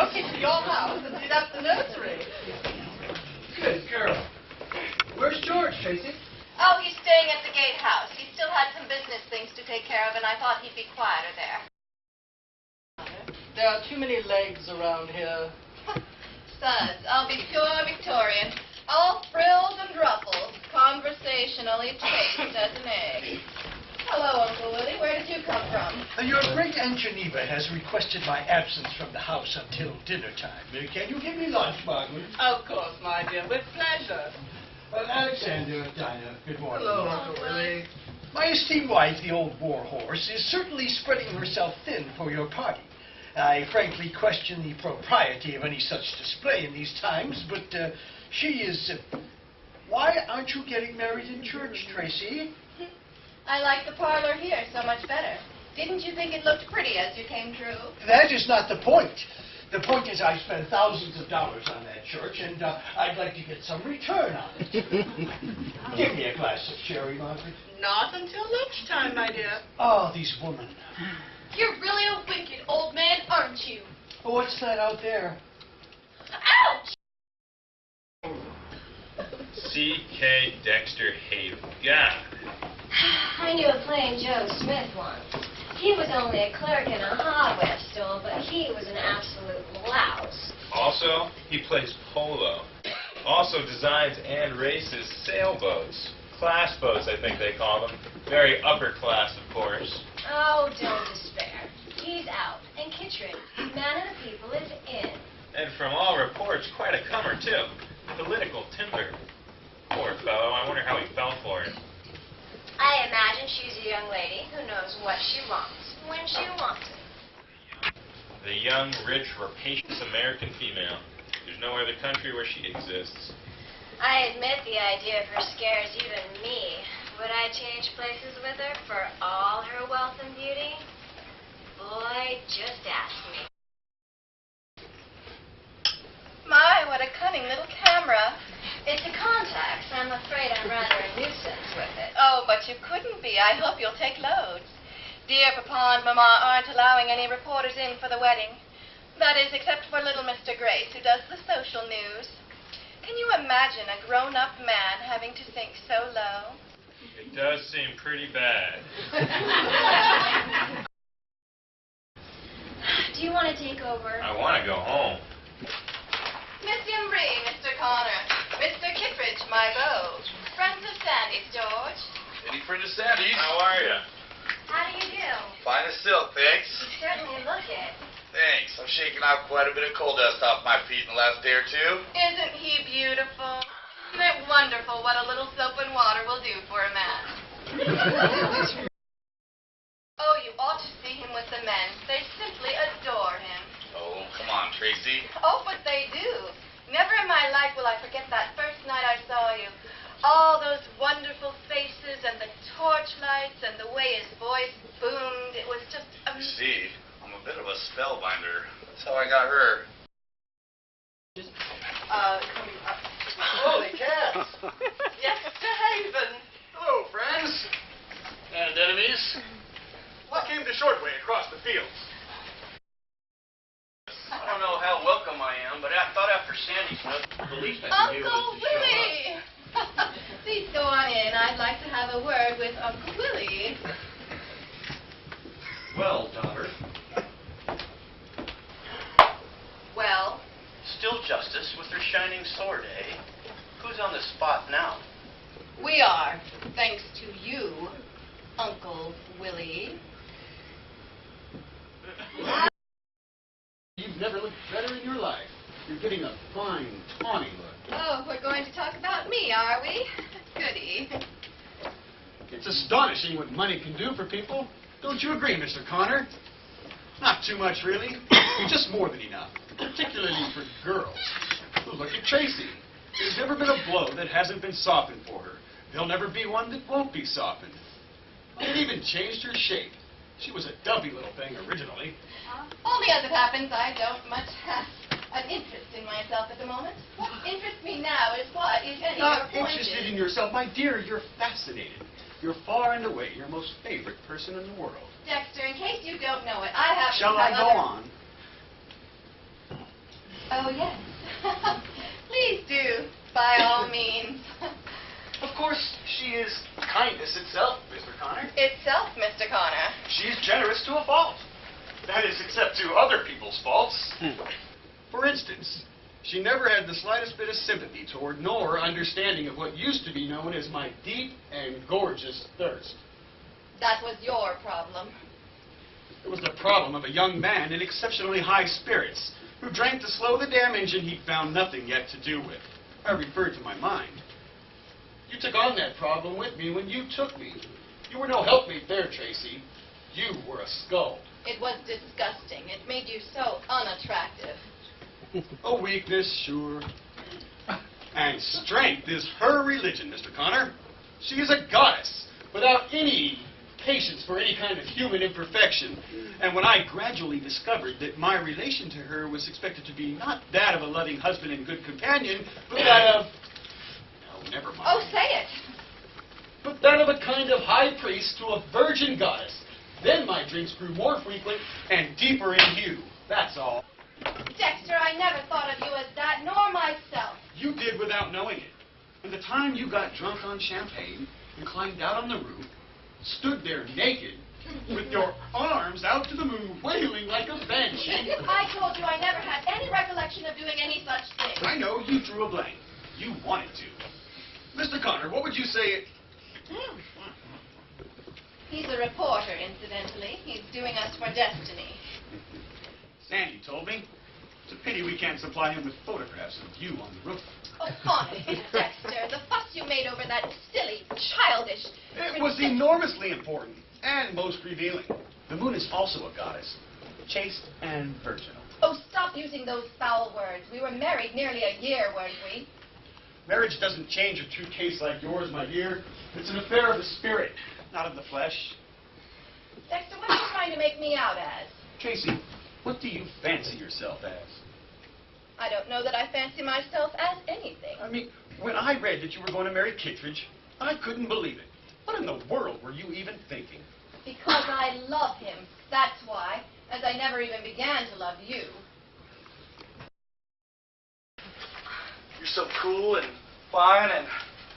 walk into your house and sit up the nursery. Good girl. Where's George, Tracy? Oh, he's staying at the gatehouse. He still had some business things to take care of, and I thought he'd be quieter there. There are too many legs around here. Suds, I'll be pure Victorian. All frills and ruffles, conversationally chaste as an egg. Hello, Uncle Willie. Where did you come from? Your great Aunt Geneva has requested my absence from the house until dinner time. Can you give me lunch, Margaret? Of course, my dear, with pleasure. Alexander, Dinah, good morning. Hello, Uncle Willie. My esteemed wife, the old war horse, is certainly spreading herself thin for your party. I frankly question the propriety of any such display in these times, but she is... why aren't you getting married in church, Tracy? I like the parlor here so much better. Didn't you think it looked pretty as you came through? That is not the point. The point is I spent thousands of dollars on that church, and I'd like to get some return on it. Give me a glass of sherry, Margaret. Not until lunchtime, my dear. Oh, these women. You're really a wicked old man, aren't you? What's that out there? Ouch! C.K. Dexter Haven. God. I knew a plain Joe Smith once. He was only a clerk in a hardware store, but he was an absolute louse. Also, he plays polo. Also designs and races sailboats. Class boats, I think they call them. Very upper class, of course. Oh, don't despair. He's out, and Kittredge, man of the people, is in. And from all reports, quite a comer, too. Political timber. Poor fellow, I wonder how he fell for it. I imagine she's a young lady who knows what she wants, when she wants it. The young, rich, rapacious American female. There's no other country where she exists. I admit the idea of her scares even me. Would I change places with her for all her wealth and beauty? Boy, just ask me. My, what a cunning little camera. It's a Contax. I'm afraid I'm rather a nuisance with it. Oh, but you couldn't be. I hope you'll take loads. Dear Papa and Mama aren't allowing any reporters in for the wedding. That is, except for little Mr. Grace, who does the social news. Can you imagine a grown-up man having to think so low? It does seem pretty bad. Do you want to take over? I want to go home. Miss Embry, Mr. Connor. Mr. Kittredge, my beau. Friends of Sandy's, George. Any friend of Sandy's? How are you? How do you do? Fine as silk, thanks. You certainly look it. Thanks. I'm shaking off quite a bit of coal dust off my feet in the last day or two. Isn't he beautiful? Isn't it wonderful what a little soap and water will do for a man? Oh, you ought to see him with the men. They simply adore him. Oh, come on, Tracy. Oh, but they do. Never in my life will I forget that first night I saw you. All those wonderful faces and the torchlights and the way his voice boomed. It was just You see, I'm a bit of a spellbinder. That's how I got her. Coming up. Holy cats! Yes, Mr. Haven. Hello, friends. And enemies. I came to Shortway across the fields. I don't know how welcome I am, but I thought after Sandy's death, the least I could do Uncle was to show up. Willie! Please go on in. I'd like to have a word with Uncle Willie. Well, daughter, Well, still justice with her shining sword, eh? Who's on the spot now? we are, thanks to you, Uncle Willie. You've never looked better in your life. You're getting a fine, tawny look. Oh, we're going to talk about me, are we? Goody. It's astonishing what money can do for people. Don't you agree, Mr. Connor? Not too much, really. Just more than enough. Particularly for girls. Look at Tracy. There's never been a blow that hasn't been softened for her. There'll never be one that won't be softened. It even changed her shape. She was a dumpy little thing originally. Only as it happens, I don't much have an interest in myself at the moment. What interests me now is what, if any, Not your point interested is. in yourself. My dear, you're fascinated. You're far and away your most favorite person in the world. Dexter, in case you don't know it, I have Shall I go on? Oh, yes. Please do, by all means. Of course, she is kindness itself, Mr. Connor. Itself, Mr. Connor. She's generous to a fault. That is, except to other people's faults. For instance, she never had the slightest bit of sympathy toward nor understanding of what used to be known as my deep and gorgeous thirst. That was your problem. It was the problem of a young man in exceptionally high spirits who drank to slow the damn engine he'd found nothing yet to do with. I referred to my mind. You took on that problem with me when you took me. You were no helpmate there, Tracy. You were a skull. It was disgusting. It made you so unattractive. A weakness, sure. And strength is her religion, Mr. Connor. She is a goddess, without any patience for any kind of human imperfection. And when I gradually discovered that my relation to her was expected to be not that of a loving husband and good companion, but that of... No, never mind. Oh, say it. But that of a kind of high priest to a virgin goddess. Then my drinks grew more frequent and deeper in hue. That's all. Dexter, I never thought of you as that, nor myself. You did without knowing it. And the time you got drunk on champagne and climbed out on the roof, stood there naked, with your arms out to the moon, wailing like a banshee. I told you I never had any recollection of doing any such thing. I know, you drew a blank. You wanted to. Mr. Connor, what would you say... He's a reporter, incidentally. He's doing us for Destiny. Sandy told me. It's a pity we can't supply him with photographs of you on the roof. Oh, honest, Dexter, the fuss you made over that silly, childish... It was enormously important and most revealing. The moon is also a goddess, chaste and virginal. Oh, stop using those foul words. We were married nearly a year, weren't we? Marriage doesn't change a true case like yours, my dear. It's an affair of the spirit, not of the flesh. Dexter, what are you trying to make me out as? Tracy, what do you fancy yourself as? I don't know that I fancy myself as anything. I mean, when I read that you were going to marry Kittredge, I couldn't believe it. What in the world were you even thinking? Because I love him. That's why. As I never even began to love you. You're so cool and fine and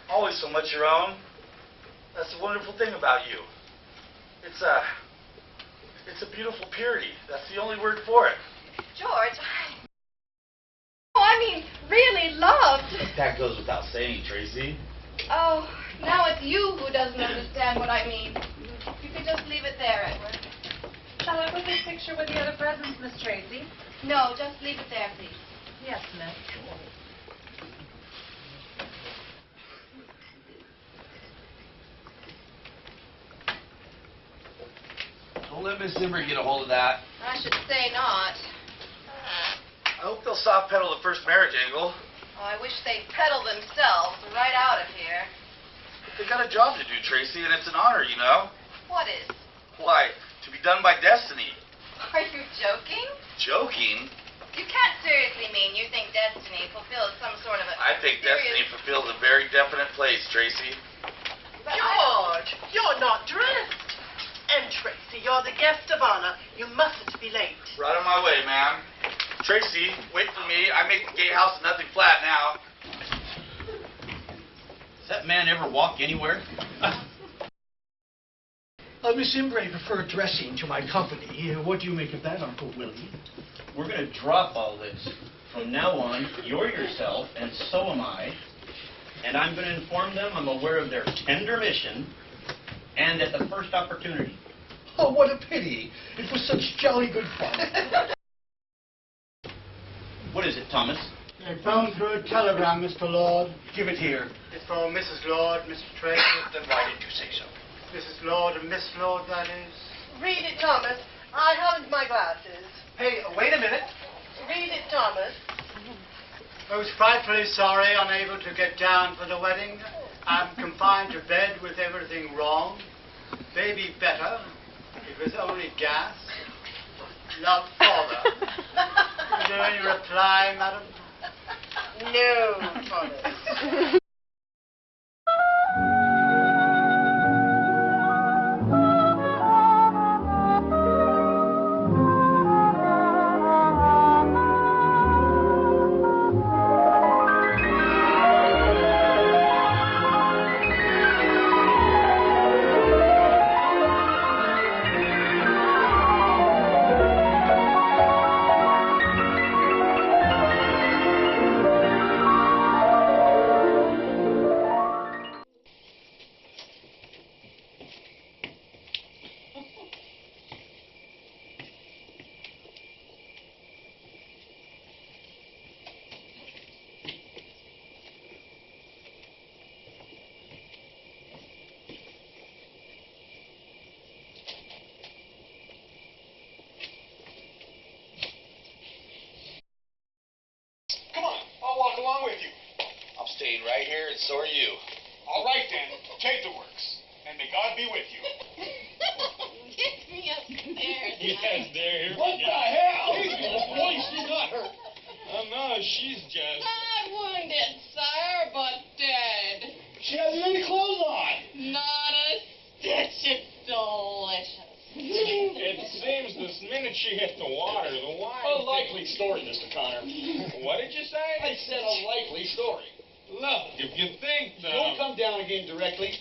always so much your own. That's the wonderful thing about you. It's a beautiful purity. That's the only word for it. George, I mean, really loved. That goes without saying, Tracy. Oh, now it's you who doesn't understand what I mean. You could just leave it there, Edward. Shall I put this picture with the other presents, Miss Tracy? No, just leave it there, please. Yes, Miss. Don't let Miss Zimmer get a hold of that. I should say not. I hope they'll soft pedal the first marriage angle. Oh, I wish they'd pedal themselves right out of here. They got a job to do, Tracy, and it's an honor, you know. What is? Why, to be done by destiny. Are you joking? Joking? You can't seriously mean you think Destiny fulfills some sort of a I think destiny fulfills a very definite place, Tracy. George, you're not dressed. And Tracy, you're the guest of honor. You mustn't be late. Right on my way, ma'am. Tracy, wait for me. I make the gatehouse nothing flat now. Does that man ever walk anywhere? Miss Imbray preferred dressing to my company. What do you make of that, Uncle Willie? We're going to drop all this. From now on, you're yourself, and so am I. And I'm going to inform them I'm aware of their tender mission, and at the first opportunity. Oh, what a pity. It was such jolly good fun. What is it, Thomas? I phoned through a telegram, Mr. Lord. Give it here. It's for Mrs. Lord, Mr. Tracy. Then why didn't you say so? Mrs. Lord and Miss Lord, that is. Read it, Thomas. I haven't my glasses. Hey, wait a minute. Read it, Thomas. I was frightfully sorry, unable to get down for the wedding. I'm confined to bed with everything wrong. Baby better. It was only gas. Love, father. Is there any reply, madam? No, Thomas. and so are you. All right, then. Take the works. And may God be with you. Get me upstairs. Yes, there. What the hell? Boy, she's not hurt. Oh, no, she's just... Not wounded, sir, but dead. She hasn't any clothes on. Not a stitch. It's delicious. It seems the minute she hit the water, the wine... A likely story, Mr. Connor. What did you say? I said a likely story. Look, if you think, though... You'll come down again directly.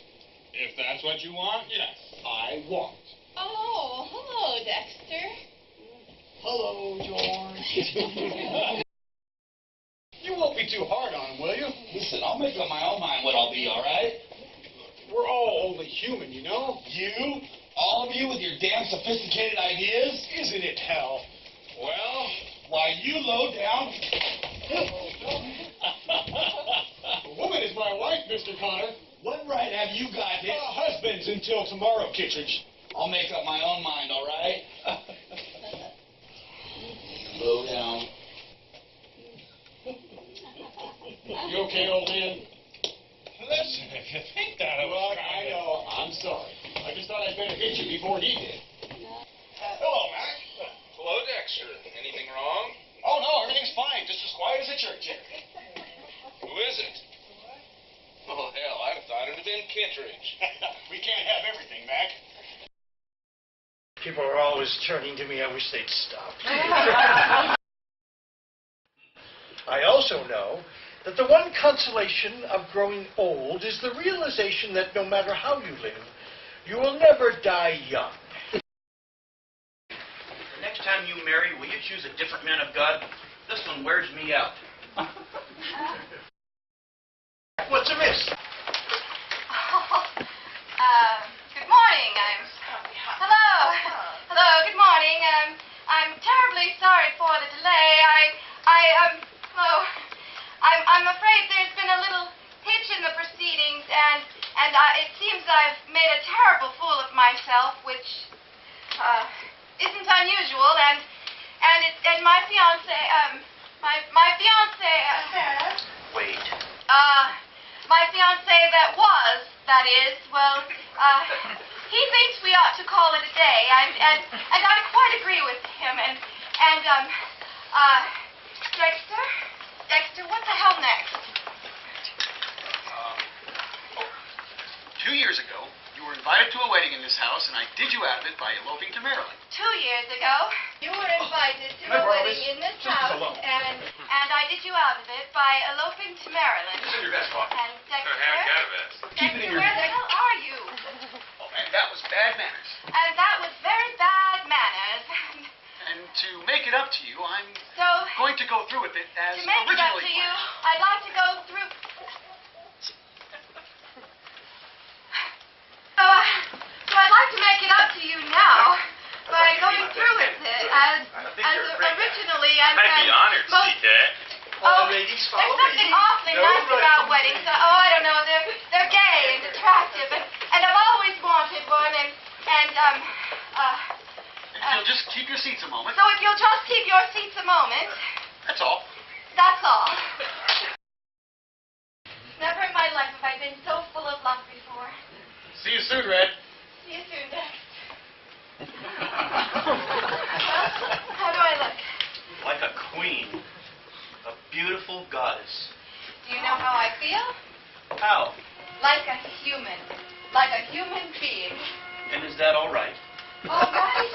If that's what you want, yes. I want. Oh, hello, Dexter. Hello, George. You won't be too hard on him, will you? Listen, I'll make up my own mind what I'll be, all right? We're all only human, you know? You? All of you with your damn sophisticated ideas? Isn't it hell? Well, why, you low down... The woman is my wife, Mr. Connor. What right have you got, Dick? Husbands until tomorrow, Kittredge. I'll make up my own mind, all right? Low down. You okay, old man? Listen, if you think that I was I know. I'm sorry. I just thought I'd better hit you before he did. Hello, Mac. Hello, Dexter. Anything wrong? Oh, no, everything's fine. Just as quiet as a church here. Who is it? Oh, hell, I'd have thought it'd have been Kittredge. We can't have everything, Mac. People are always turning to me. I wish they'd stop. I also know that the one consolation of growing old is the realization that no matter how you live, you will never die young. The next time you marry, will you choose a different man of God? This one wears me out. What's amiss? Good morning. Hello, good morning. I'm terribly sorry for the delay. I'm afraid there's been a little hitch in the proceedings, and it seems I've made a terrible fool of myself, which isn't unusual, and my fiance, Wait. my fiance that is, well, he thinks we ought to call it a day, and I quite agree with him, Dexter, what the hell next? 2 years ago, you were invited to a wedding in this house, and I did you out of it by eloping to Maryland. 2 years ago, you were invited to a wedding in this house, and I did you out of it by eloping to Maryland. It's in your vest pocket. And Dexter, Keep it in your where the vest. hell are you? Oh, and that was bad manners. And that was very bad manners. And to make it up to you, I'm So, going to go through with it as to make it up originally to you, planned. I'd like to go through... So I'd like to make it up to you now by going through with it as originally and I'd be honored, most... CK. Ladies, There's something awfully nice about weddings. I don't know. They're gay and attractive, and I've always wanted one. And If you'll just keep your seats a moment. so if you'll just keep your seats a moment, That's all. that's all. Never in my life have I been so full of luck before. See you soon, Red. See you soon, Dex. How do I look? Like a queen. A beautiful goddess. Do you know how I feel? How? Like a human. Like a human being. And is that all right? All right.